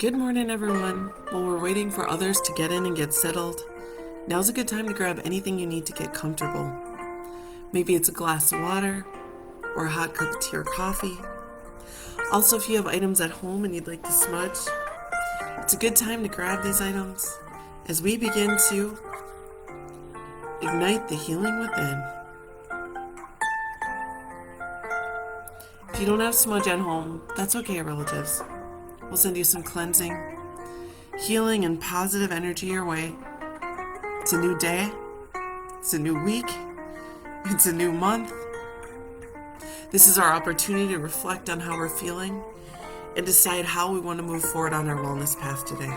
Good morning, everyone. While we're waiting for others to get in and get settled, now's a good time to grab anything you need to get comfortable. Maybe it's a glass of water or a hot cup of tea or coffee. Also, if you have items at home and you'd like to smudge, it's a good time to grab these items as we begin to ignite the healing within. If you don't have smudge at home, that's okay, relatives. We'll send you some cleansing, healing, and positive energy your way. It's a new day. It's a new week. It's a new month. This is our opportunity to reflect on how we're feeling and decide how we want to move forward on our wellness path today.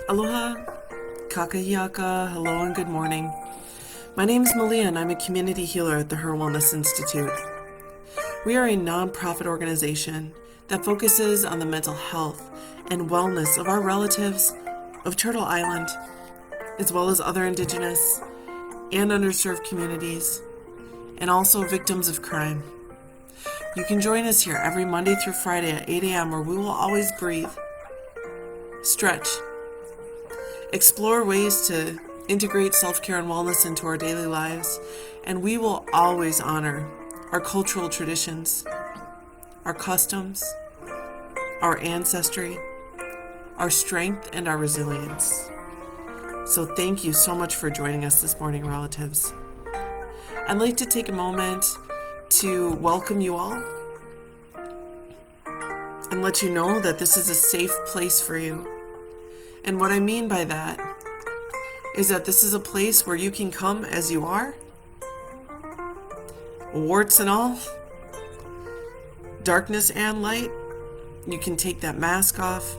Aloha, kakahiaka, hello and good morning. My name is Malia and I'm a community healer at the HIR Wellness Institute. We are a nonprofit organization that focuses on the mental health and wellness of our relatives of Turtle Island, as well as other Indigenous and underserved communities, and also victims of crime. You can join us here every Monday through Friday at 8 a.m. where we will always breathe, stretch, explore ways to integrate self-care and wellness into our daily lives, and we will always honor our cultural traditions, our customs, our ancestry, our strength, and our resilience. So thank you so much for joining us this morning, relatives. I'd like to take a moment to welcome you all and let you know that this is a safe place for you. And what I mean by that is that this is a place where you can come as you are, warts and all, darkness and light. You can take that mask off.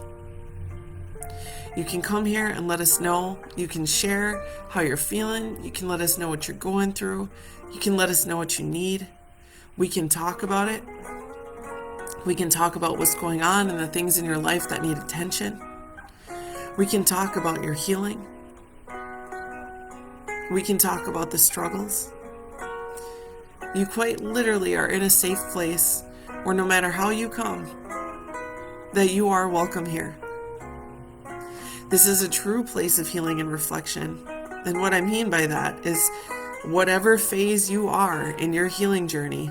You can come here and let us know. You can share how you're feeling. You can let us know what you're going through. You can let us know what you need. We can talk about it. We can talk about what's going on and the things in your life that need attention. We can talk about your healing. We can talk about the struggles. You quite literally are in a safe place where no matter how you come, that you are welcome here. This is a true place of healing and reflection. And what I mean by that is whatever phase you are in your healing journey,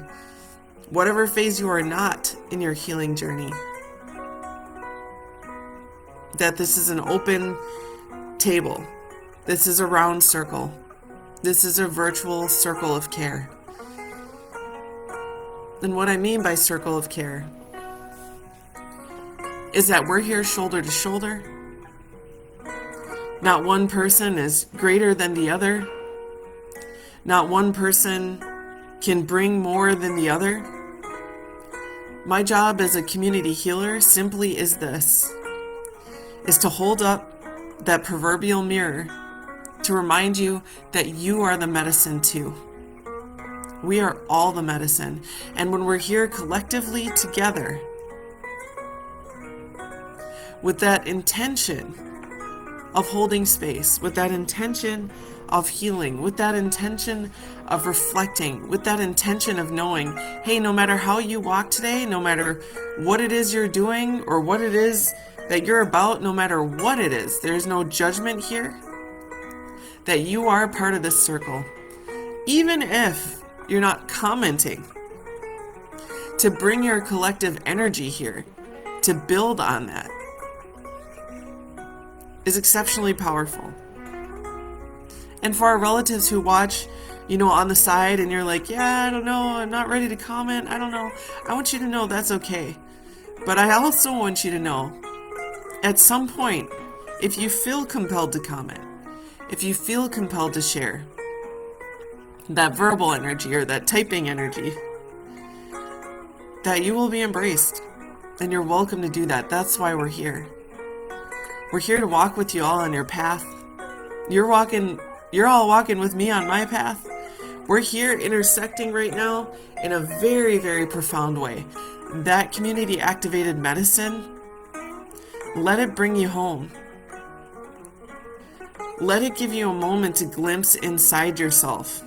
whatever phase you are not in your healing journey, that this is an open table. This is a round circle. This is a virtual circle of care. And what I mean by circle of care is that we're here shoulder to shoulder. Not one person is greater than the other. Not one person can bring more than the other. My job as a community healer simply is this, is to hold up that proverbial mirror to remind you that you are the medicine too. We are all the medicine. And when we're here collectively together with that intention of holding space, with that intention of healing, with that intention of reflecting, with that intention of knowing, hey, no matter how you walk today, no matter what it is you're doing or what it is that you're about, no matter what it is, there's no judgment here, that you are part of this circle. Even if you're not commenting, to bring your collective energy here, to build on that, is exceptionally powerful. And for our relatives who watch, on the side and you're like, yeah, I don't know, I'm not ready to comment, I don't know. I want you to know that's okay. But I also want you to know, at some point, if you feel compelled to comment, if you feel compelled to share, that verbal energy or that typing energy, that you will be embraced. And you're welcome to do that. That's why we're here. We're here to walk with you all on your path. You're all walking with me on my path. We're here intersecting right now in a very, very profound way. That community activated medicine, let it bring you home. Let it give you a moment to glimpse inside yourself.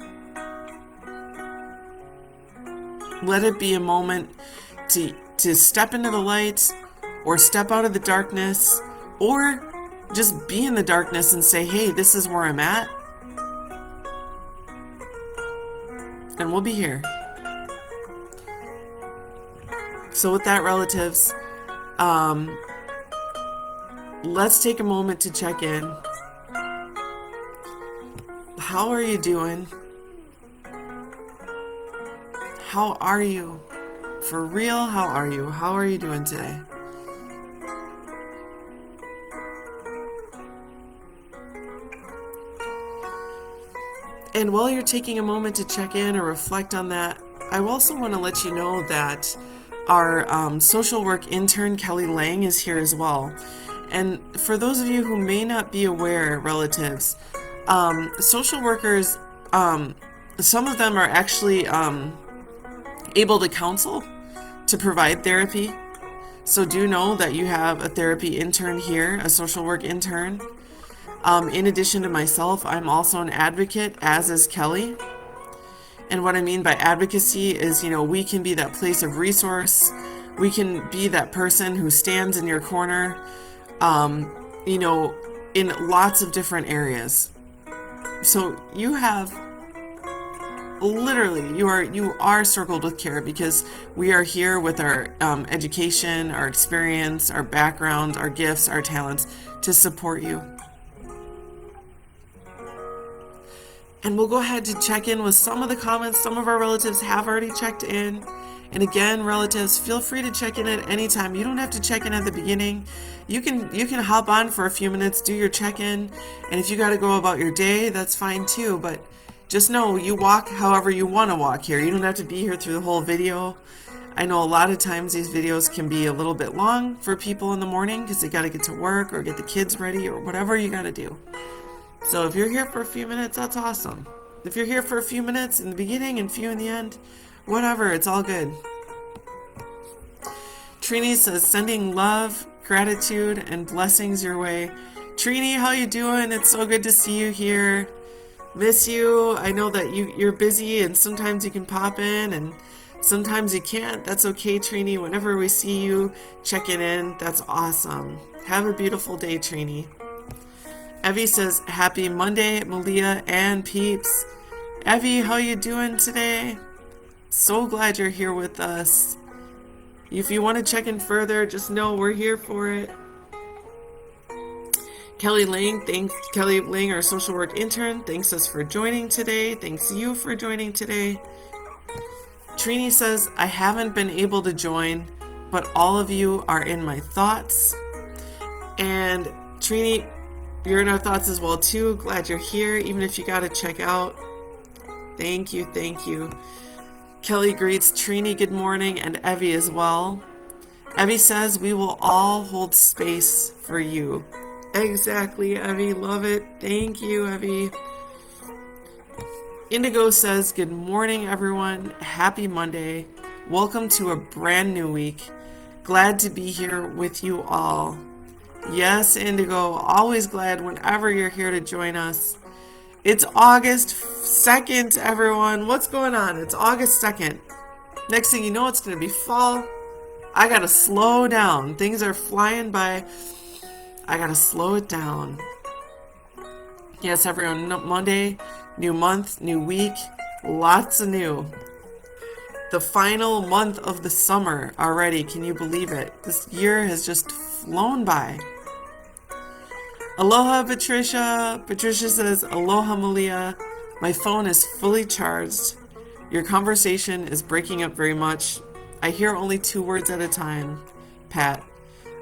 Let it be a moment to step into the light or step out of the darkness, or just be in the darkness and say, hey, this is where I'm at. And we'll be here. So with that, relatives, let's take a moment to check in. How are you doing? How are you? For real, how are you? How are you doing today? And while you're taking a moment to check in or reflect on that, I also want to let you know that our social work intern, Kelly Lang, is here as well. And for those of you who may not be aware, relatives, social workers, some of them are actually able to counsel, to provide therapy. So do know that you have a therapy intern here, a social work intern. In addition to myself, I'm also an advocate, as is Kelly. And what I mean by advocacy is, we can be that place of resource. We can be that person who stands in your corner, in lots of different areas. So you have literally, you are circled with care, because we are here with our education, our experience, our background, our gifts, our talents to support you. And we'll go ahead to check in with some of the comments. Some of our relatives have already checked in. And again, relatives, feel free to check in at any time. You don't have to check in at the beginning. You can hop on for a few minutes, do your check-in. And if you got to go about your day, that's fine too. But just know you walk however you want to walk here. You don't have to be here through the whole video. I know a lot of times these videos can be a little bit long for people in the morning because they got to get to work or get the kids ready or whatever you got to do. So if you're here for a few minutes, that's awesome. If you're here for a few minutes in the beginning and few in the end, whatever, it's all good. Trini says, sending love, gratitude, and blessings your way. Trini, how you doing? It's so good to see you here. Miss you. I know that you're busy and sometimes you can pop in and sometimes you can't. That's okay, Trini. Whenever we see you checking in, that's awesome. Have a beautiful day, Trini. Evie says, happy Monday, Malia and peeps. Evie, how you doing today? So glad you're here with us. If you want to check in further, just know we're here for it. Kelly Lang, our social work intern, thanks us for joining today. Thanks you for joining today. Trini says, I haven't been able to join, but all of you are in my thoughts. And Trini, you're in our thoughts as well too. Glad you're here, even if you got to check out. Thank you, thank you. Kelly greets Trini good morning and Evie as well. Evie says we will all hold space for you. Exactly, Evie. Love it. Thank you, Evie. Indigo says, good morning, everyone. Happy Monday. Welcome to a brand new week. Glad to be here with you all. Yes, Indigo, always glad whenever you're here to join us. It's August 2nd, everyone. What's going on? It's August 2nd. Next thing you know, it's going to be fall. I got to slow down. Things are flying by. I got to slow it down. Yes, everyone, Monday, new month, new week, lots of new. The final month of the summer already. Can you believe it? This year has just flown by. Aloha, Patricia. Patricia says, aloha, Malia. My phone is fully charged. Your conversation is breaking up very much. I hear only 2 words at a time. Pat.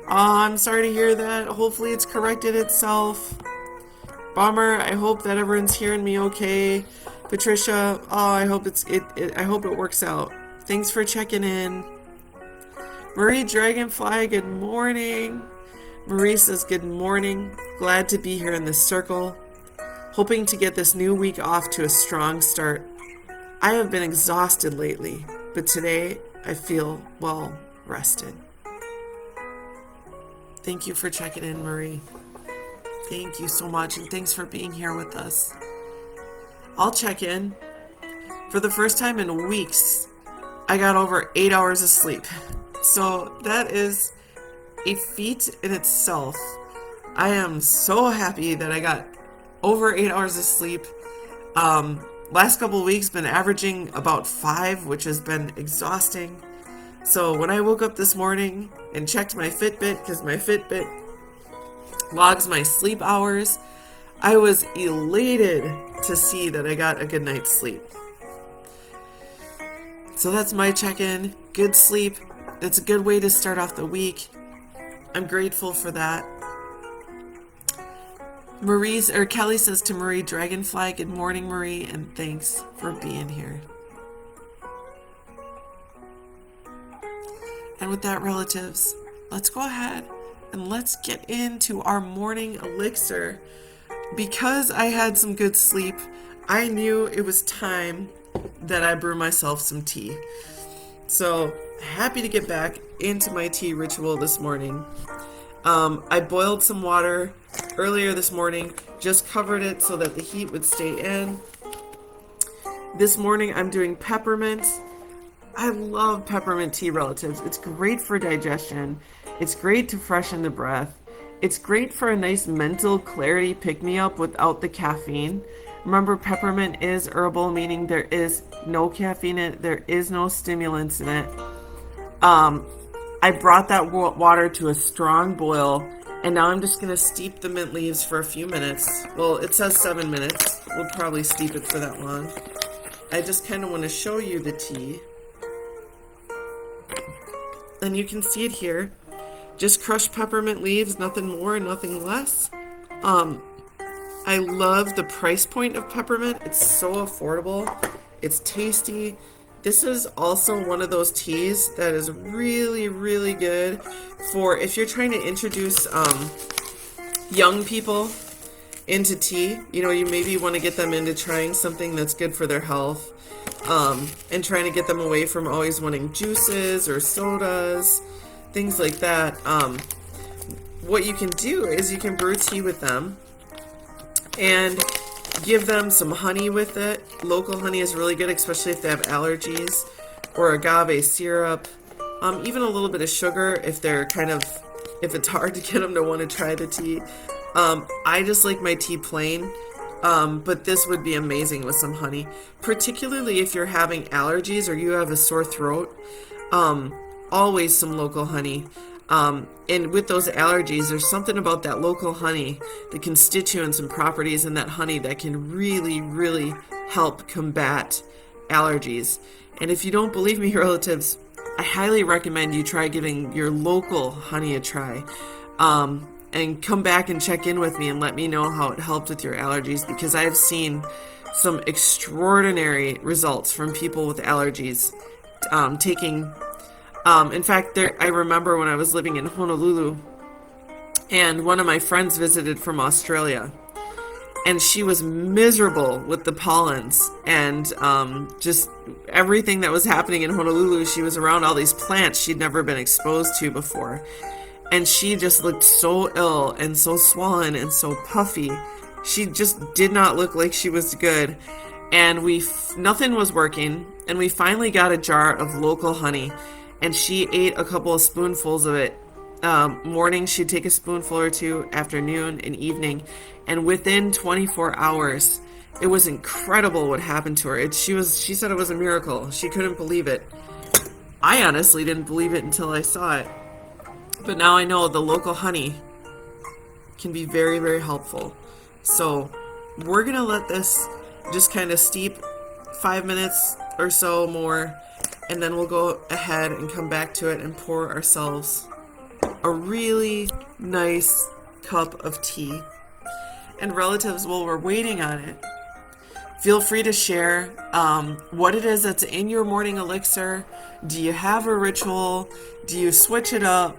Oh, I'm sorry to hear that. Hopefully it's corrected itself. Bummer. I hope that everyone's hearing me okay. Patricia, oh, I hope I hope it works out. Thanks for checking in. Marie Dragonfly, good morning. Marie says, good morning. Glad to be here in this circle. Hoping to get this new week off to a strong start. I have been exhausted lately, but today I feel well rested. Thank you for checking in, Marie. Thank you so much, and thanks for being here with us. I'll check in. For the first time in weeks, I got over 8 hours of sleep. So that is a feat in itself. I am so happy that I got over 8 hours of sleep. Last couple of weeks been averaging about 5, which has been exhausting. So when I woke up this morning and checked my Fitbit, because my Fitbit logs my sleep hours, I was elated to see that I got a good night's sleep. So that's my check-in. Good sleep. It's a good way to start off the week. I'm grateful for that. Kelly says to Marie Dragonfly, good morning, Marie, and thanks for being here. And with that, relatives, let's go ahead and let's get into our morning elixir. Because I had some good sleep, I knew it was time that I brew myself some tea. So happy to get back into my tea ritual this morning. I boiled some water earlier this morning, just covered it so that the heat would stay in. This morning I'm doing peppermint. I love peppermint tea, relatives. It's great for digestion. It's great to freshen the breath. It's great for a nice mental clarity pick-me-up without the caffeine. Remember, peppermint is herbal, meaning there is no caffeine in it. There is no stimulants in it. I brought that water to a strong boil, and now I'm just going to steep the mint leaves for a few minutes. Well, it says 7 minutes. We'll probably steep it for that long. I just kind of want to show you the tea. And you can see it here. Just crushed peppermint leaves, nothing more, nothing less. I love the price point of peppermint. It's so affordable. It's tasty. This is also one of those teas that is really, really good for if you're trying to introduce young people into tea. You know, you maybe want to get them into trying something that's good for their health, and trying to get them away from always wanting juices or sodas, things like that. What you can do is you can brew tea with them and give them some honey with it. Local honey is really good, especially if they have allergies, or agave syrup, even a little bit of sugar if they're if it's hard to get them to want to try the tea. I just like my tea plain, but this would be amazing with some honey, particularly if you're having allergies or you have a sore throat. Always some local honey. And with those allergies, there's something about that local honey, the constituents and properties in that honey that can really, really help combat allergies. And if you don't believe me, relatives, I highly recommend you try giving your local honey a try. And come back and check in with me and let me know how it helped with your allergies, because I've seen some extraordinary results from people with allergies taking. In fact, I remember when I was living in Honolulu, and one of my friends visited from Australia, and she was miserable with the pollens and just everything that was happening in Honolulu. She was around all these plants she'd never been exposed to before, and she just looked so ill and so swollen and so puffy. She just did not look like she was good, and nothing was working, and we finally got a jar of local honey, and she ate a couple of spoonfuls of it. Morning she'd take a spoonful or two, afternoon and evening, and within 24 hours it was incredible what happened to her. She said it was a miracle. She couldn't believe it. I honestly didn't believe it until I saw it, but now I know the local honey can be very, very helpful. So we're gonna let this just kind of steep 5 minutes or so more, and then we'll go ahead and come back to it and pour ourselves a really nice cup of tea. And relatives, while we're waiting on it, feel free to share what it is that's in your morning elixir. Do you have a ritual? Do you switch it up?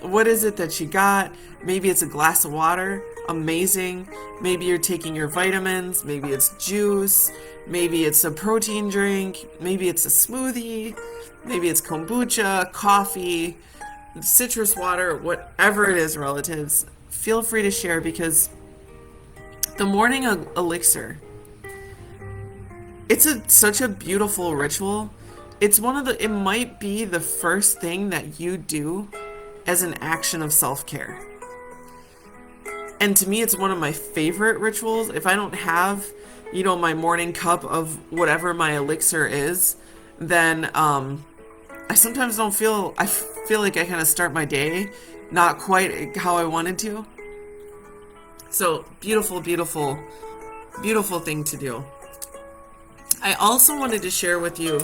What is it that you got? Maybe it's a glass of water. Amazing. Maybe you're taking your vitamins. Maybe it's juice. Maybe it's a protein drink. Maybe it's a smoothie. Maybe it's kombucha, coffee, citrus water, whatever it is, relatives. Feel free to share, because the morning elixir, it's such a beautiful ritual. It might be the first thing that you do as an action of self-care. And to me, it's one of my favorite rituals. If I don't have, my morning cup of whatever my elixir is, then I sometimes I feel like I kind of start my day not quite how I wanted to. So beautiful, beautiful, beautiful thing to do. I also wanted to share with you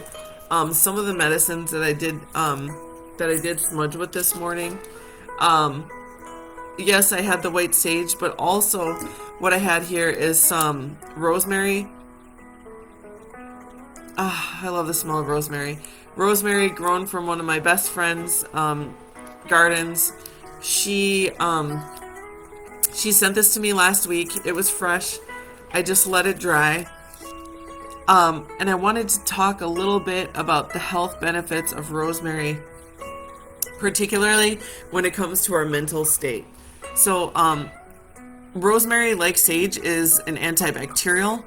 some of the medicines that I did smudge with this morning. Yes, I had the white sage, but also what I had here is some rosemary. I love the smell of rosemary. Rosemary grown from one of my best friend's gardens. She sent this to me last week. It was fresh. I just let it dry. And I wanted to talk a little bit about the health benefits of rosemary, particularly when it comes to our mental state. So, rosemary, like sage, is an antibacterial,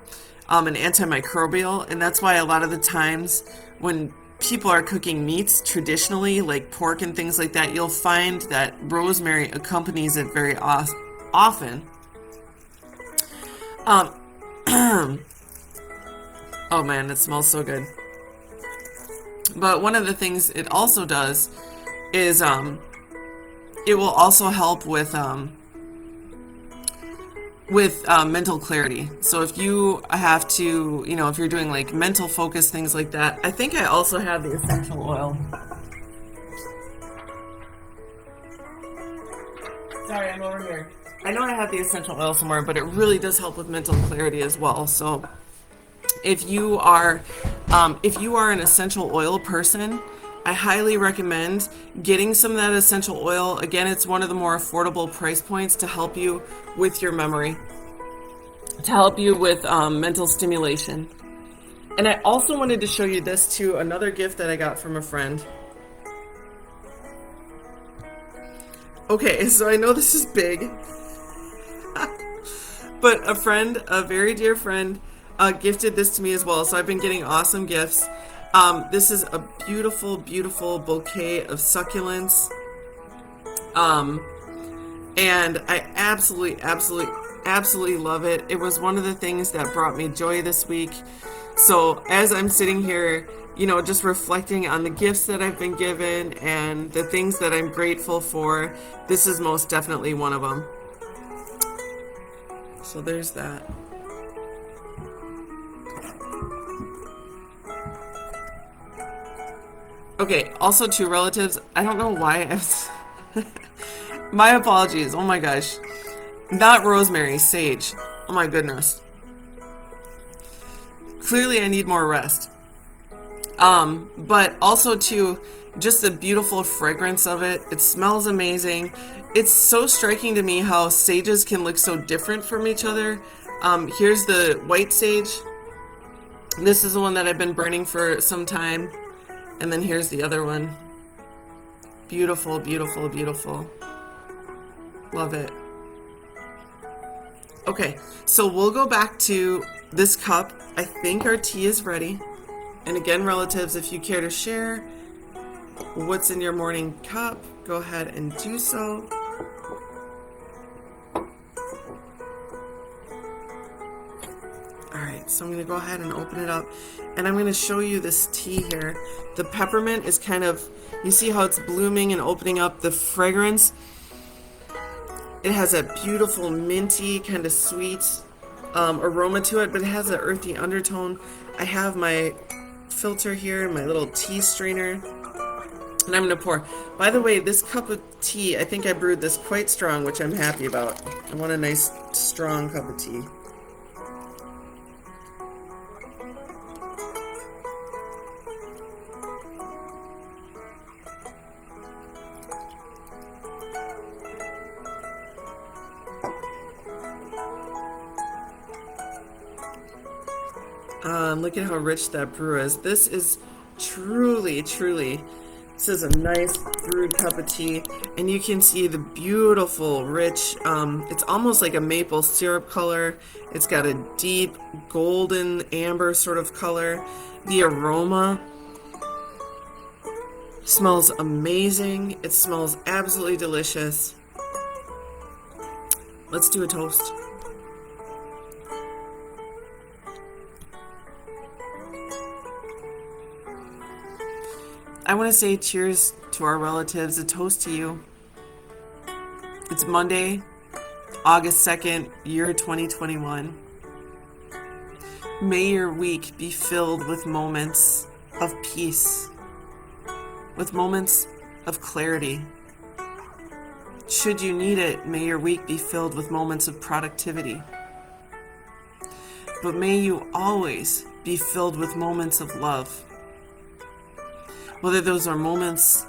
an antimicrobial, and that's why a lot of the times when people are cooking meats traditionally, like pork and things like that, you'll find that rosemary accompanies it very often. Oh man, it smells so good. But one of the things it also does is it will also help with mental clarity. So if you have to, if you're doing like mental focus, things like that, I think I also have the essential oil. Sorry, I'm over here. I know I have the essential oil somewhere, but it really does help with mental clarity as well. So if you are an essential oil person, I highly recommend getting some of that essential oil. Again, it's one of the more affordable price points to help you with your memory, to help you with mental stimulation. And I also wanted to show you this too, another gift that I got from a friend. Okay, so I know this is big, but a very dear friend, gifted this to me as well. So I've been getting awesome gifts. This is a beautiful, beautiful bouquet of succulents. And I absolutely love it. It was one of the things that brought me joy this week. So as I'm sitting here, just reflecting on the gifts that I've been given and the things that I'm grateful for, this is most definitely one of them. So there's that. Okay, also to relatives, I don't know why my apologies. Oh my gosh. Not rosemary, sage. Oh my goodness. Clearly I need more rest. But also to just the beautiful fragrance of it. It smells amazing. It's so striking to me how sages can look so different from each other. Here's the white sage. This is the one that I've been burning for some time. And then here's the other one. Beautiful, beautiful, beautiful. Love it. Okay, so we'll go back to this cup. I think our tea is ready. And again, relatives, if you care to share what's in your morning cup, go ahead and do so. Alright, so I'm going to go ahead and open it up. And I'm going to show you this tea here. The peppermint is kind of, you see how it's blooming and opening up the fragrance? It has a beautiful minty, kind of sweet aroma to it, but it has an earthy undertone. I have my filter here, my little tea strainer, and I'm going to pour. By the way, this cup of tea, I think I brewed this quite strong, which I'm happy about. I want a nice, strong cup of tea. Look at how rich that brew is. This is truly, this is a nice brewed cup of tea. And you can see the beautiful, rich, it's almost like a maple syrup color. It's got a deep golden amber sort of color. The aroma smells amazing. It smells absolutely delicious. Let's do a toast. I want to say cheers to our relatives, a toast to you. It's Monday, August 2nd, year 2021. May your week be filled with moments of peace, with moments of clarity. Should you need it, may your week be filled with moments of productivity. But may you always be filled with moments of love. Whether those are moments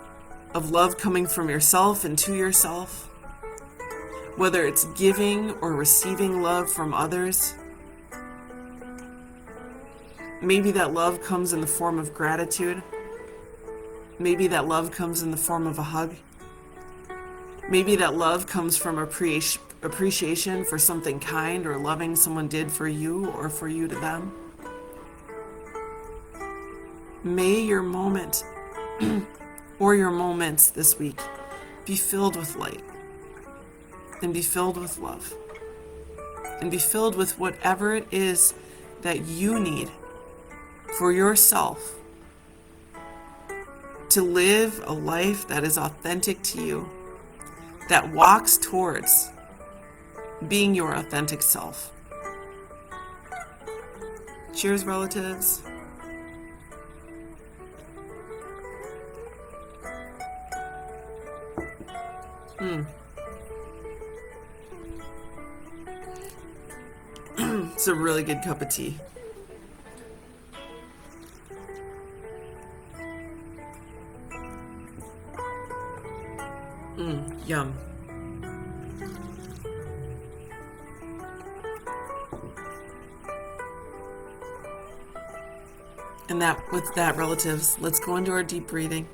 of love coming from yourself and to yourself, whether it's giving or receiving love from others. Maybe that love comes in the form of gratitude. Maybe that love comes in the form of a hug. Maybe that love comes from appreciation for something kind or loving someone did for you or for you to them. May your moment or your moments this week be filled with light and be filled with love and be filled with whatever it is that you need for yourself to live a life that is authentic to you, that walks towards being your authentic self. Cheers, relatives. It's a really good cup of tea. Yum. And with that, relatives, let's go into our deep breathing.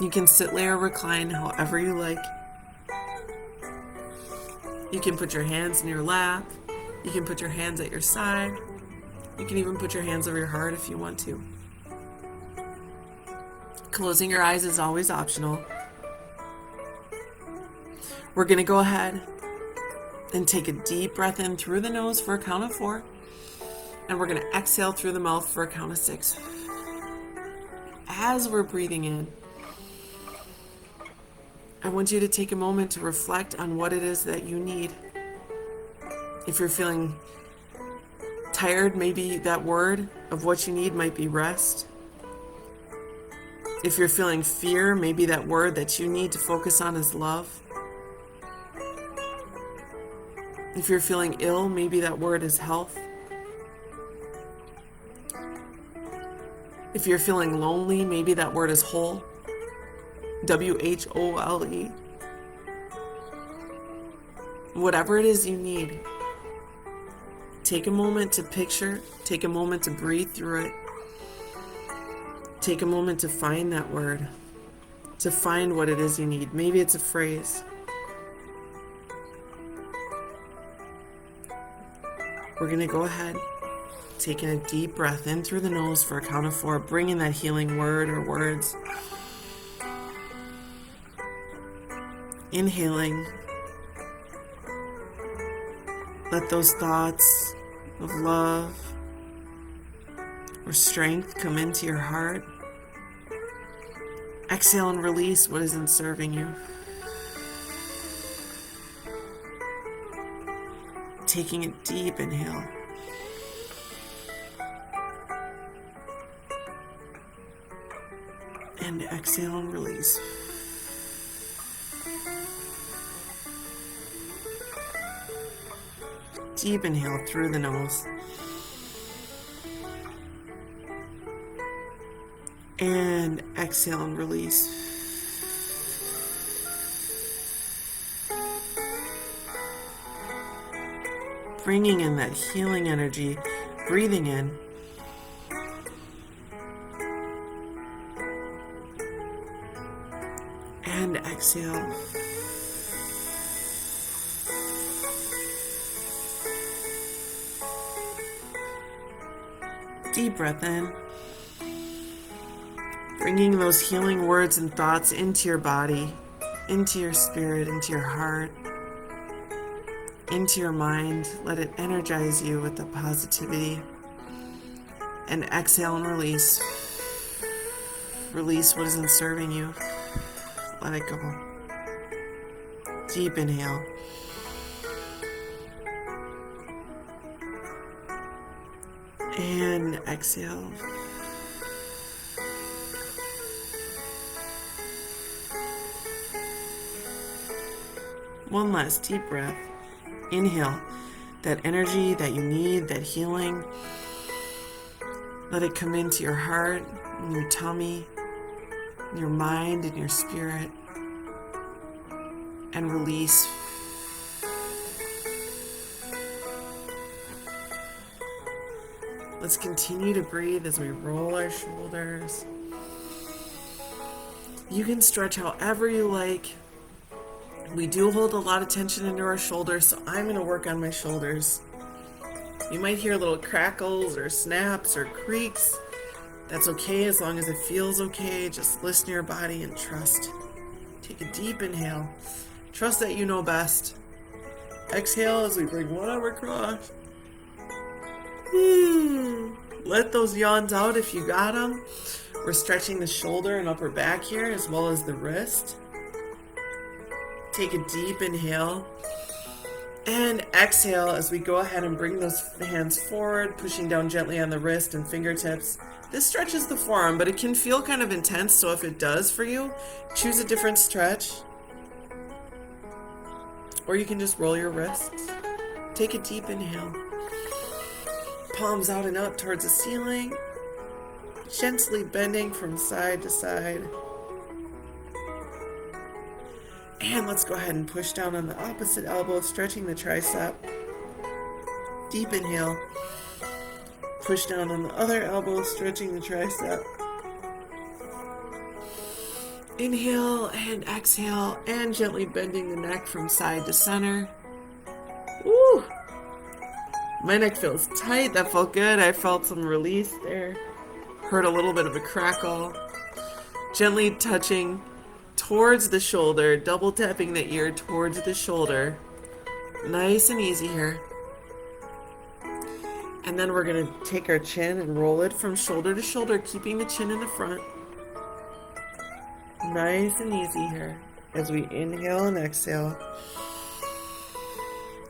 You can sit, lay, or recline however you like. You can put your hands in your lap. You can put your hands at your side. You can even put your hands over your heart if you want to. Closing your eyes is always optional. We're going to go ahead and take a deep breath in through the nose for a count of 4. And we're going to exhale through the mouth for a count of 6. As we're breathing in, I want you to take a moment to reflect on what it is that you need. If you're feeling tired, maybe that word of what you need might be rest. If you're feeling fear, maybe that word that you need to focus on is love. If you're feeling ill, maybe that word is health. If you're feeling lonely, maybe that word is whole. WHOLE. Whatever it is you need, take a moment to picture, take a moment to breathe through it. Take a moment to find that word, to find what it is you need. Maybe it's a phrase. We're going to go ahead, taking a deep breath in through the nose for a count of 4, bringing that healing word or words. Inhaling. Let those thoughts of love or strength come into your heart. Exhale and release what isn't serving you. Taking a deep inhale. And exhale and release. Deep inhale through the nose. And exhale and release. Bringing in that healing energy, breathing in. And exhale. Deep breath in. Bringing those healing words and thoughts into your body, into your spirit, into your heart, into your mind. Let it energize you with the positivity. And exhale and release. Release what isn't serving you. Let it go. Deep inhale. And exhale. One last deep breath. Inhale that energy that you need, that healing. Let it come into your heart, and your tummy, your mind, and your spirit. And release. Let's continue to breathe as we roll our shoulders. You can stretch however you like. We do hold a lot of tension into our shoulders, so I'm going to work on my shoulders. You might hear little crackles or snaps or creaks. That's okay as long as it feels okay. Just listen to your body and trust. Take a deep inhale. Trust that you know best. Exhale as we bring one arm across. Let those yawns out if you got them. We're stretching the shoulder and upper back here as well as the wrist. Take a deep inhale and exhale as we go ahead and bring those hands forward, pushing down gently on the wrist and fingertips. This stretches the forearm, but it can feel kind of intense, so if it does for you, choose a different stretch. Or you can just roll your wrists. Take a deep inhale. Palms out and up towards the ceiling, gently bending from side to side. And let's go ahead and push down on the opposite elbow, stretching the tricep. Deep inhale. Push down on the other elbow, stretching the tricep. Inhale and exhale, and gently bending the neck from side to center. Woo! My neck feels tight. That felt good. I felt some release there. Heard a little bit of a crackle. Gently touching towards the shoulder, double tapping the ear towards the shoulder. Nice and easy here. And then we're going to take our chin and roll it from shoulder to shoulder, keeping the chin in the front. Nice and easy here as we inhale and exhale.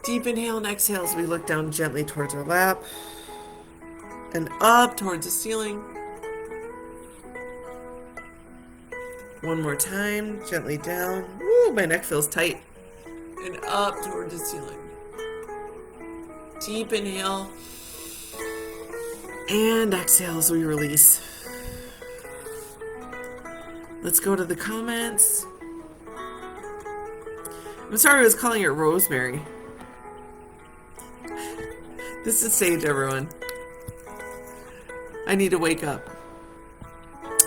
Deep inhale and exhale as we look down gently towards our lap and up towards the ceiling. One more time, gently down. Woo, my neck feels tight. And up towards the ceiling. Deep inhale. And exhale as we release. Let's go to the comments. I'm sorry I was calling it rosemary. This is Sage, everyone. I need to wake up.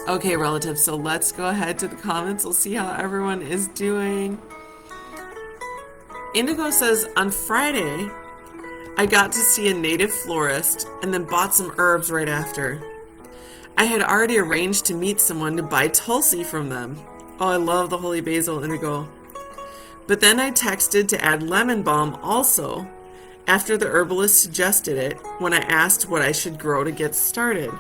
Okay, relatives, so let's go ahead to the comments. We'll see how everyone is doing. Indigo says, on Friday, I got to see a native florist and then bought some herbs right after. I had already arranged to meet someone to buy Tulsi from them. Oh, I love the holy basil, Indigo. But then I texted to add lemon balm also, after the herbalist suggested it when I asked what I should grow to get started.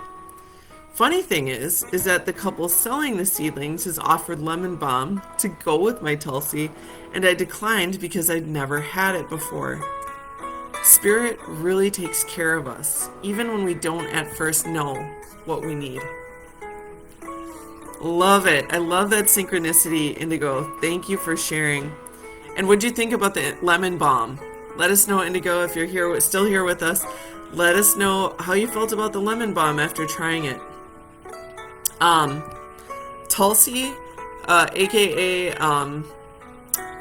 Funny thing is that the couple selling the seedlings has offered lemon balm to go with my Tulsi, and I declined because I'd never had it before. Spirit really takes care of us, even when we don't at first know what we need. Love it. I love that synchronicity, Indigo. Thank you for sharing. And what'd you think about the lemon balm? Let us know, Indigo, if you're still here with us. Let us know how you felt about the lemon balm after trying it. Tulsi, aka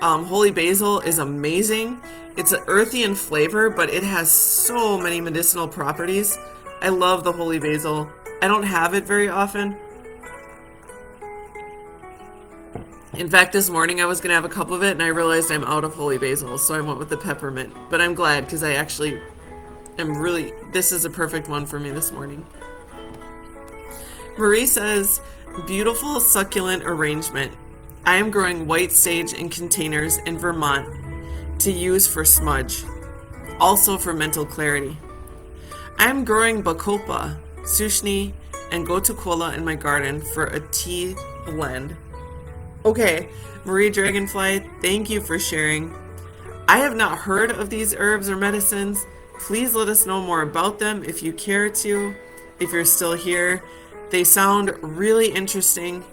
holy basil, is amazing. It's an earthy in flavor, but it has so many medicinal properties. I love the holy basil. I don't have it very often. In fact, this morning I was going to have a cup of it and I realized I'm out of holy basil, so I went with the peppermint. But I'm glad because I actually this is a perfect one for me this morning. Marie says, beautiful succulent arrangement. I am growing white sage in containers in Vermont to use for smudge, also for mental clarity. I am growing bacopa, sushni, and gotukola in my garden for a tea blend. Okay, Marie Dragonfly, thank you for sharing. I have not heard of these herbs or medicines. Please let us know more about them if you care to, if you're still here. They sound really interesting.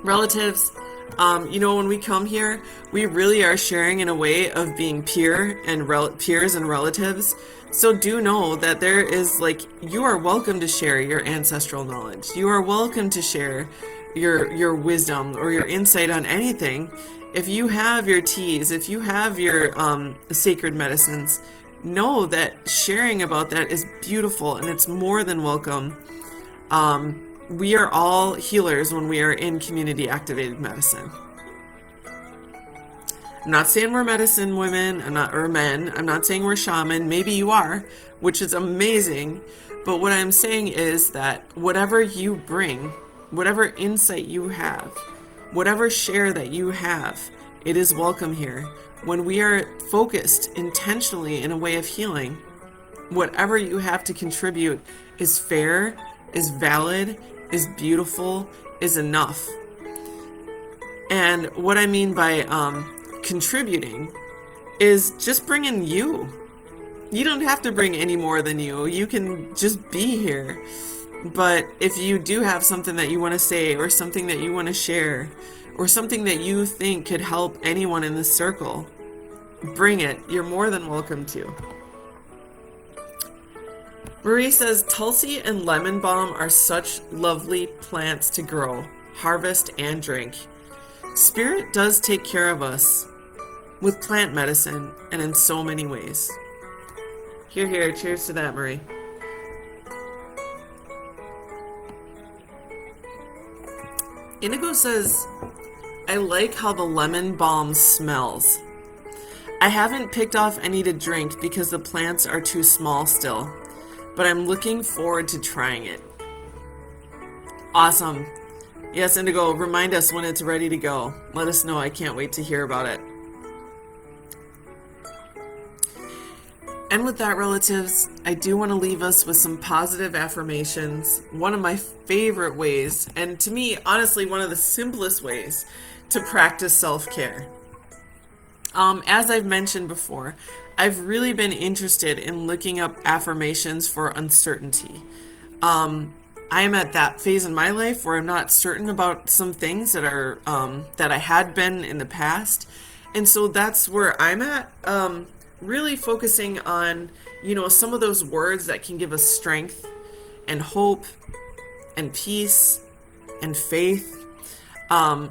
Relatives, when we come here, we really are sharing in a way of being peers and relatives. So do know that there is you are welcome to share your ancestral knowledge. You are welcome to share your wisdom or your insight on anything. If you have your teas, if you have your sacred medicines, know that sharing about that is beautiful and it's more than welcome. We are all healers when we are in community activated medicine. I'm not saying we're medicine women, or men. I'm not saying we're shaman. Maybe you are, which is amazing. But what I'm saying is that whatever you bring, whatever insight you have, whatever share that you have, it is welcome here. When we are focused intentionally in a way of healing, whatever you have to contribute is fair, is valid, is beautiful, is enough. And what I mean by contributing is just bringing you. You don't have to bring any more than you. You can just be here. But if you do have something that you want to say or something that you want to share or something that you think could help anyone in this circle, bring it. You're more than welcome to. Marie says, Tulsi and lemon balm are such lovely plants to grow, harvest, and drink. Spirit does take care of us with plant medicine and in so many ways. Here, here. Cheers to that, Marie. Indigo says, I like how the lemon balm smells. I haven't picked off any to drink because the plants are too small still, but I'm looking forward to trying it. Awesome. Yes, Indigo, remind us when it's ready to go. Let us know. I can't wait to hear about it. And with that, relatives, I do want to leave us with some positive affirmations. One of my favorite ways, and to me, honestly, one of the simplest ways to practice self-care. As I've mentioned before, I've really been interested in looking up affirmations for uncertainty. I am at that phase in my life where I'm not certain about some things that are that I had been in the past, and so that's where I'm at. Really focusing on, some of those words that can give us strength and hope and peace and faith.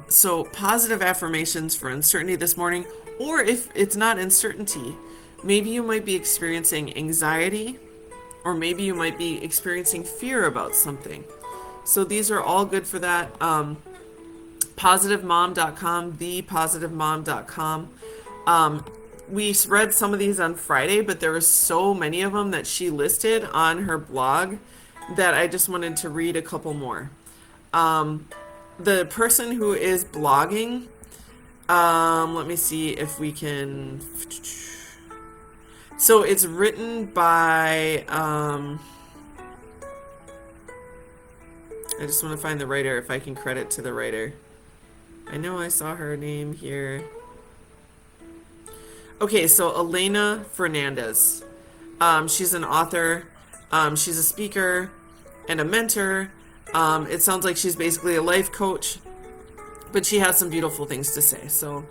So positive affirmations for uncertainty this morning, or if it's not uncertainty, Maybe you might be experiencing anxiety, or maybe you might be experiencing fear about something. So these are all good for that. Positivemom.com, thepositivemom.com. We read some of these on Friday, but there were so many of them that she listed on her blog that I just wanted to read a couple more. The person who is blogging, let me see if we can. So it's written by, I just want to find the writer, if I can credit to the writer. I know I saw her name here. Okay, so Elena Fernandez. She's an author, she's a speaker and a mentor. It sounds like she's basically a life coach, but she has some beautiful things to say. So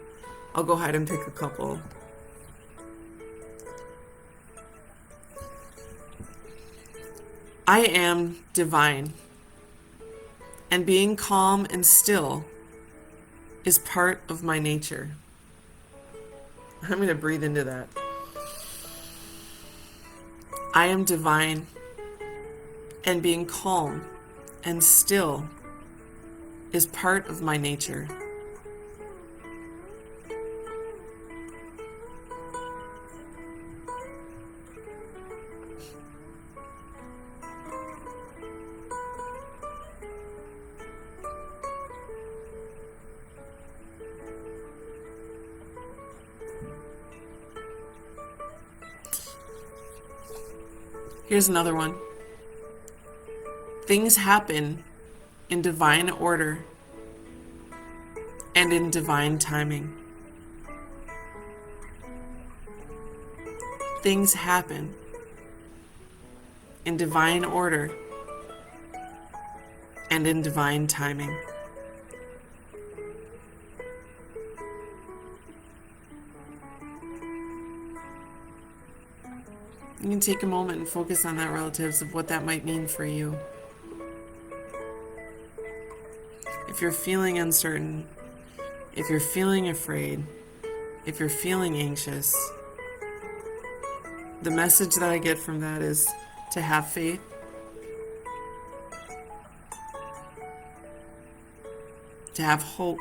I'll go ahead and pick a couple. I am divine, and being calm and still is part of my nature. I'm going to breathe into that. I am divine, and being calm and still is part of my nature. Here's another one. Things happen in divine order and in divine timing. Things happen in divine order and in divine timing. You can take a moment and focus on that, relatives, of what that might mean for you. If you're feeling uncertain, if you're feeling afraid, if you're feeling anxious, the message that I get from that is to have faith, to have hope,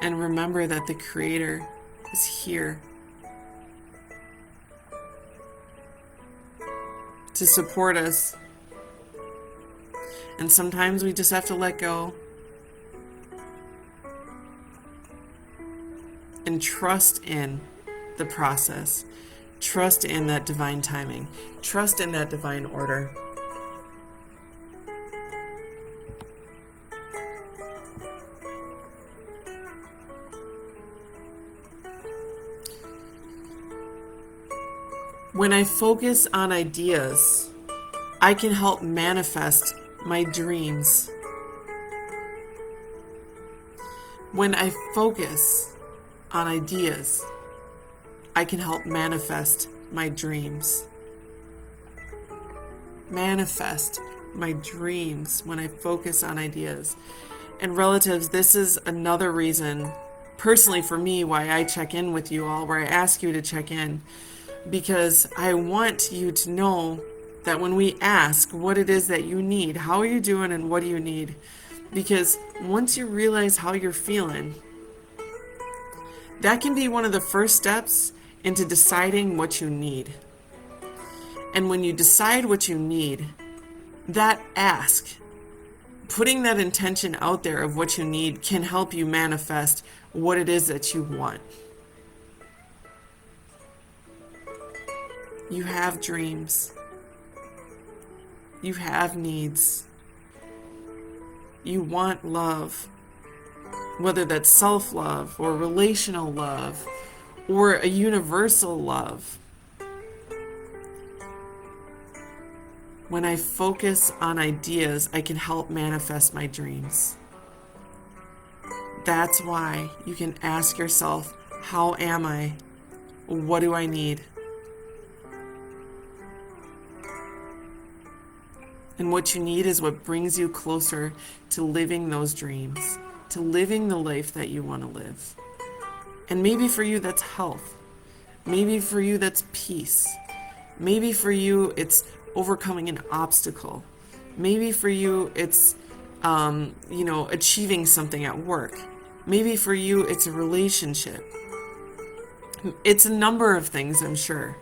and remember that the Creator is here to support us. And sometimes we just have to let go and trust in the process. Trust in that divine timing. Trust in that divine order. When I focus on ideas, I can help manifest my dreams. When I focus on ideas, I can help manifest my dreams. Manifest my dreams when I focus on ideas. And relatives, this is another reason, personally for me, why I check in with you all, where I ask you to check in. Because I want you to know that when we ask what it is that you need, how are you doing and what do you need? Because once you realize how you're feeling, that can be one of the first steps into deciding what you need. And when you decide what you need, that ask, putting that intention out there of what you need, can help you manifest what it is that you want. You have dreams. You have needs. You want love, whether that's self-love or relational love or a universal love. When I focus on ideas, I can help manifest my dreams. That's why you can ask yourself, how am I? What do I need? And what you need is what brings you closer to living those dreams, to living the life that you want to live. And maybe for you, that's health. Maybe for you that's peace. Maybe for you it's overcoming an obstacle. Maybe for you it's achieving something at work. Maybe for you it's a relationship. It's a number of things, I'm sure.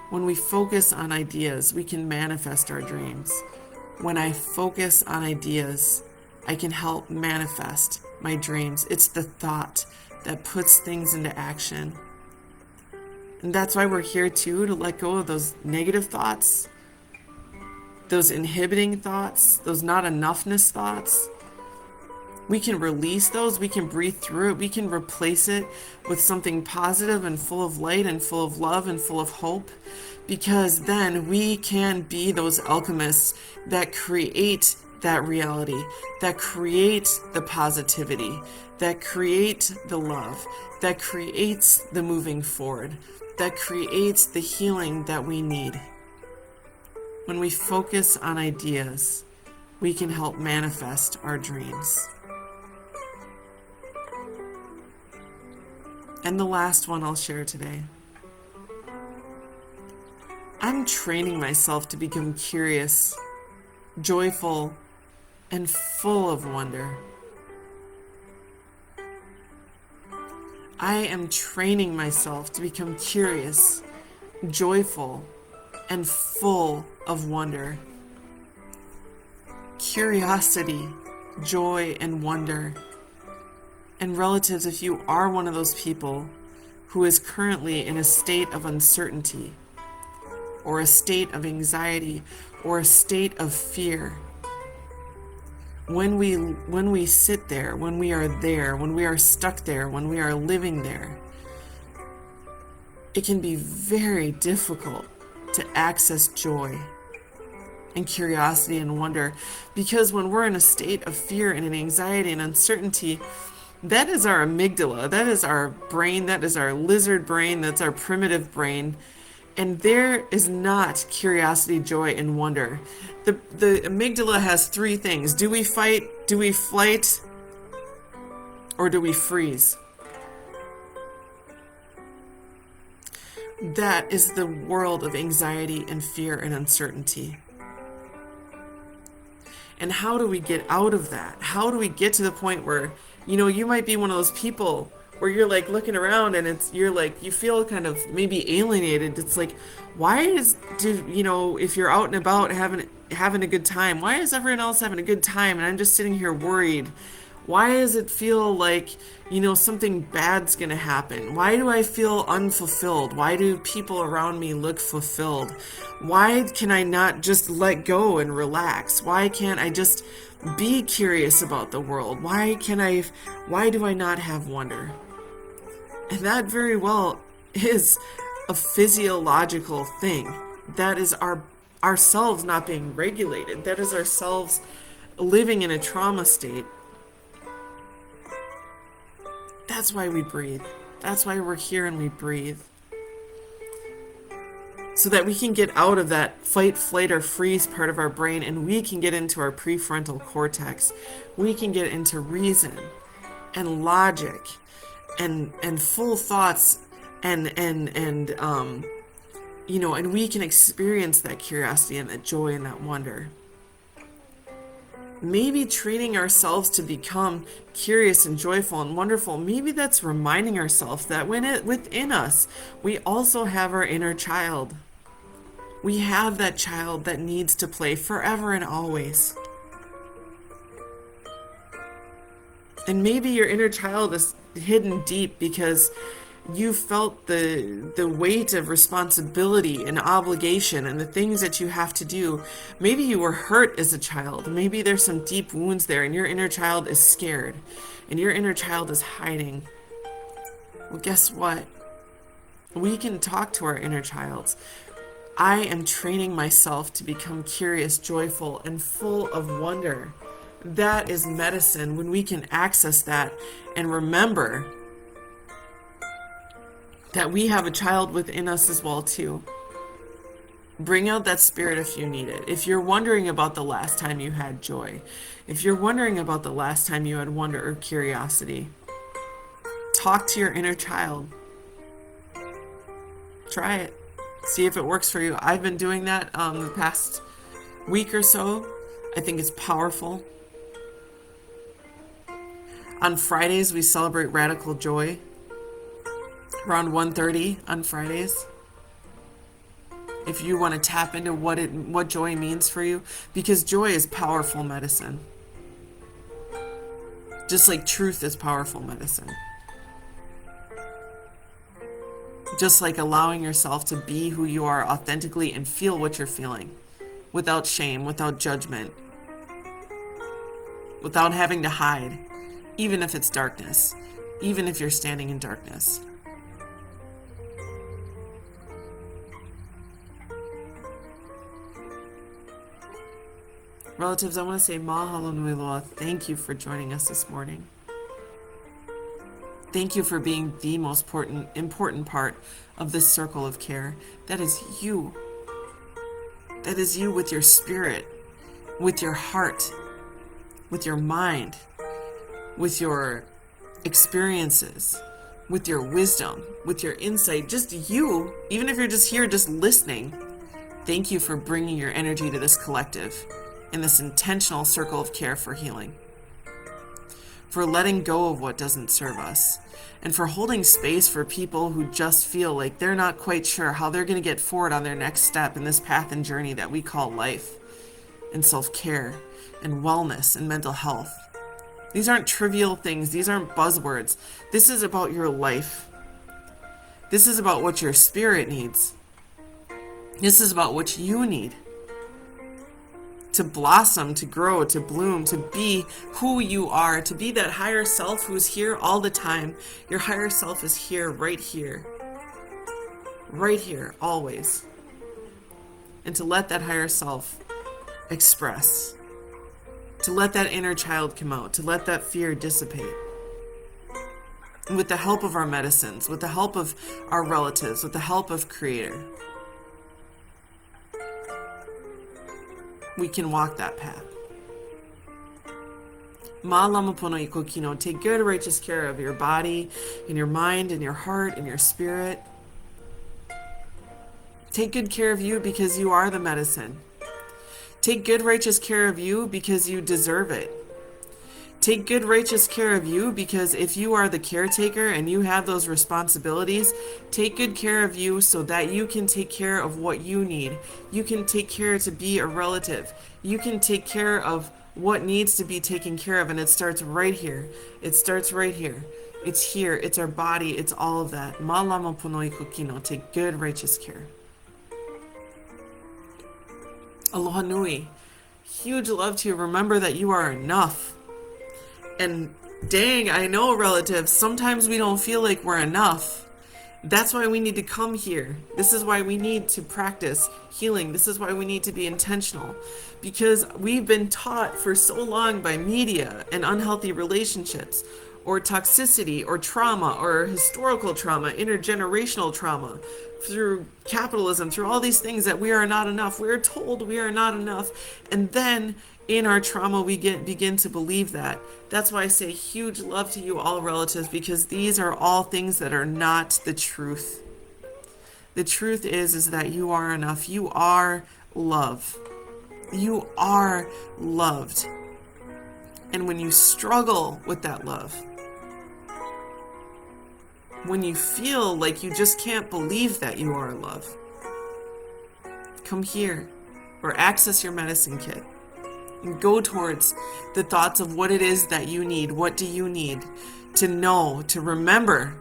When we focus on ideas, we can manifest our dreams. When I focus on ideas, I can help manifest my dreams. It's the thought that puts things into action. And that's why we're here too, to let go of those negative thoughts, those inhibiting thoughts, those not enoughness thoughts. We can release those, we can breathe through it, we can replace it with something positive and full of light and full of love and full of hope, because then we can be those alchemists that create that reality, that create the positivity, that create the love, that creates the moving forward, that creates the healing that we need. When we focus on ideas, we can help manifest our dreams. And the last one I'll share today. I'm training myself to become curious, joyful, and full of wonder. I am training myself to become curious, joyful, and full of wonder. Curiosity, joy, and wonder. And relatives, if you are one of those people who is currently in a state of uncertainty, or a state of anxiety, or a state of fear, when we sit there, when we are stuck there, when we are living there, it can be very difficult to access joy and curiosity and wonder, because when we're in a state of fear and anxiety and uncertainty, that is our amygdala, that is our brain, that is our lizard brain, that's our primitive brain. And there is not curiosity, joy, and wonder. The amygdala has three things. Do we fight, do we flight, or do we freeze? That is the world of anxiety and fear and uncertainty. And how do we get out of that? How do we get to the point where, you might be one of those people where you're like looking around and you feel kind of maybe alienated. It's like, if you're out and about having a good time, why is everyone else having a good time and I'm just sitting here worried? Why does it feel like, something bad's gonna happen? Why do I feel unfulfilled? Why do people around me look fulfilled? Why can I not just let go and relax? Why can't I just be curious about the world? Why do I not have wonder? And that very well is a physiological thing. That is ourselves not being regulated. That is ourselves living in a trauma state. That's why we breathe. That's why we're here and we breathe. So that we can get out of that fight, flight, or freeze part of our brain and we can get into our prefrontal cortex. We can get into reason and logic and full thoughts and we can experience that curiosity and that joy and that wonder. Maybe training ourselves to become curious and joyful and wonderful, maybe that's reminding ourselves that within us, we also have our inner child. We have that child that needs to play forever and always. And maybe your inner child is hidden deep because you felt the weight of responsibility and obligation and the things that you have to do. Maybe you were hurt as a child. Maybe there's some deep wounds there and your inner child is scared and your inner child is hiding. Well, guess what? We can talk to our inner child. I am training myself to become curious, joyful, and full of wonder. That is medicine when we can access that and remember that we have a child within us as well too. Bring out that spirit if you need it. If you're wondering about the last time you had joy, if you're wondering about the last time you had wonder or curiosity, talk to your inner child. Try it. See if it works for you. I've been doing that the past week or so. I think it's powerful. On Fridays, we celebrate Radical Joy. Around 1:30 on Fridays. If you want to tap into what joy means for you, because joy is powerful medicine. Just like truth is powerful medicine. Just like allowing yourself to be who you are authentically and feel what you're feeling, without shame, without judgment, without having to hide, even if it's darkness, even if you're standing in darkness. Relatives, I want to say mahalo nui loa. Thank you for joining us this morning. Thank you for being the most important part of this circle of care. That is you. That is you with your spirit, with your heart, with your mind, with your experiences, with your wisdom, with your insight. Just you, even if you're just here, just listening. Thank you for bringing your energy to this collective in this intentional circle of care for healing. For letting go of what doesn't serve us, and for holding space for people who just feel like they're not quite sure how they're going to get forward on their next step in this path and journey that we call life, and self-care, and wellness, and mental health. These aren't trivial things. These aren't buzzwords. This is about your life. This is about what your spirit needs. This is about what you need. To blossom, to grow, to bloom, to be who you are, to be that higher self who's here all the time. Your higher self is here, right here, always. And to let that higher self express, to let that inner child come out, to let that fear dissipate. And with the help of our medicines, with the help of our relatives, with the help of Creator, we can walk that path. Ma'alama iko kino. Take good, righteous care of your body, and your mind, and your heart, and your spirit. Take good care of you because you are the medicine. Take good, righteous care of you because you deserve it. Take good, righteous care of you because if you are the caretaker and you have those responsibilities, take good care of you so that you can take care of what you need. You can take care to be a relative. You can take care of what needs to be taken care of, and it starts right here. It starts right here. It's here. It's our body. It's all of that. Malama ponoi kukino. Take good, righteous care. Aloha nui. Huge love to you. Remember that you are enough. And dang, I know, relatives, sometimes we don't feel like we're enough. That's why we need to come here. This is why we need to practice healing. This is why we need to be intentional. Because we've been taught for so long by media and unhealthy relationships, or toxicity, or trauma, or historical trauma, intergenerational trauma, through capitalism, through all these things, that we are not enough. We're told we are not enough. And then in our trauma, we begin to believe that. That's why I say huge love to you all, relatives, because these are all things that are not the truth. The truth is that you are enough. You are love. You are loved. And when you struggle with that love, when you feel like you just can't believe that you are love, come here or access your medicine kit. And go towards the thoughts of what it is that you need. What do you need to know, to remember,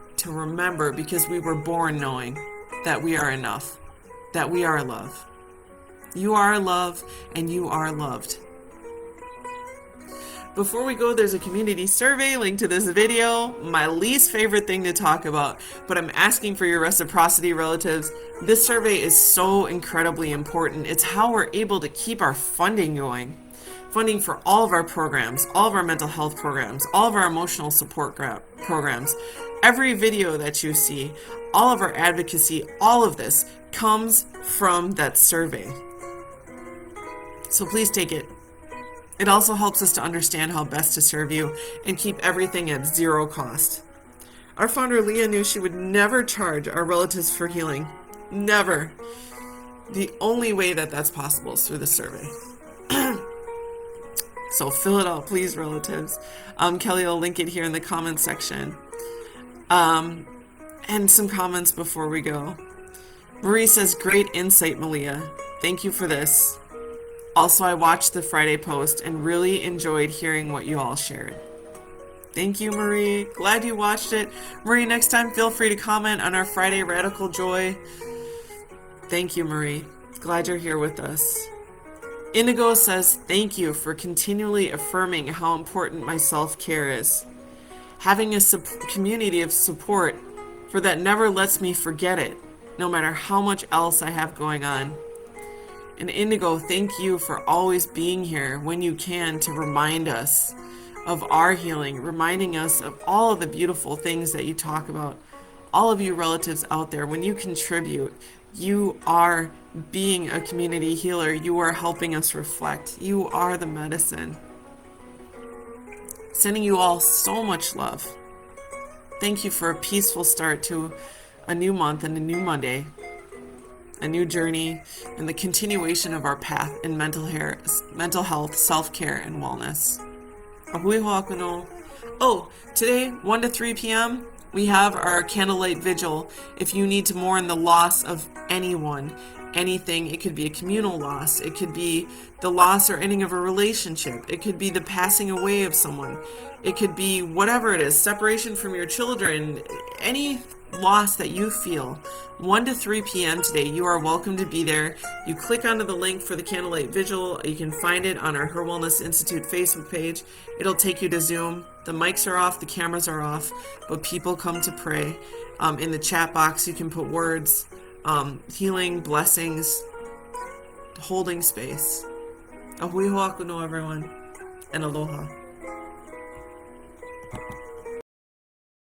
because we were born knowing that we are enough, that we are love. You are love and you are loved. Before we go, there's a community survey linked to this video. My least favorite thing to talk about, but I'm asking for your reciprocity, relatives. This survey is so incredibly important. It's how we're able to keep our funding going. Funding for all of our programs, all of our mental health programs, all of our emotional support programs. Every video that you see, all of our advocacy, all of this comes from that survey. So please take it. It also helps us to understand how best to serve you and keep everything at zero cost. Our founder, Leah, knew she would never charge our relatives for healing. Never. The only way that that's possible is through the survey. So fill it out, please, relatives. Kelly will link it here in the comments section. And some comments before we go. Marie says, great insight, Malia. Thank you for this. Also, I watched the Friday post and really enjoyed hearing what you all shared. Thank you, Marie. Glad you watched it. Marie, next time feel free to comment on our Friday Radical Joy. Thank you, Marie. Glad you're here with us. Indigo says, thank you for continually affirming how important my self-care is. Having a community of support for that never lets me forget it, no matter how much else I have going on. And Indigo, thank you for always being here when you can to remind us of our healing, reminding us of all of the beautiful things that you talk about. All of you relatives out there, when you contribute, you are being a community healer. You are helping us reflect. You are the medicine. Sending you all so much love. Thank you for a peaceful start to a new month and a new Monday, a new journey, and the continuation of our path in mental health, self-care, and wellness. Ahui ho'akuno. Oh, today, 1 to 3 p.m., we have our candlelight vigil. If you need to mourn the loss of anyone, anything, it could be a communal loss, it could be the loss or ending of a relationship, it could be the passing away of someone, it could be whatever it is, separation from your children, any loss that you feel. 1 to 3 p.m. today, you are welcome to be there. You click onto the link for the candlelight vigil. You can find it on our HIR Wellness Institute Facebook page. It'll take you to Zoom. The mics are off, the cameras are off, but people come to pray. In the chat box, you can put words, healing, blessings, holding space. Ahui ho'akuno, everyone, and aloha.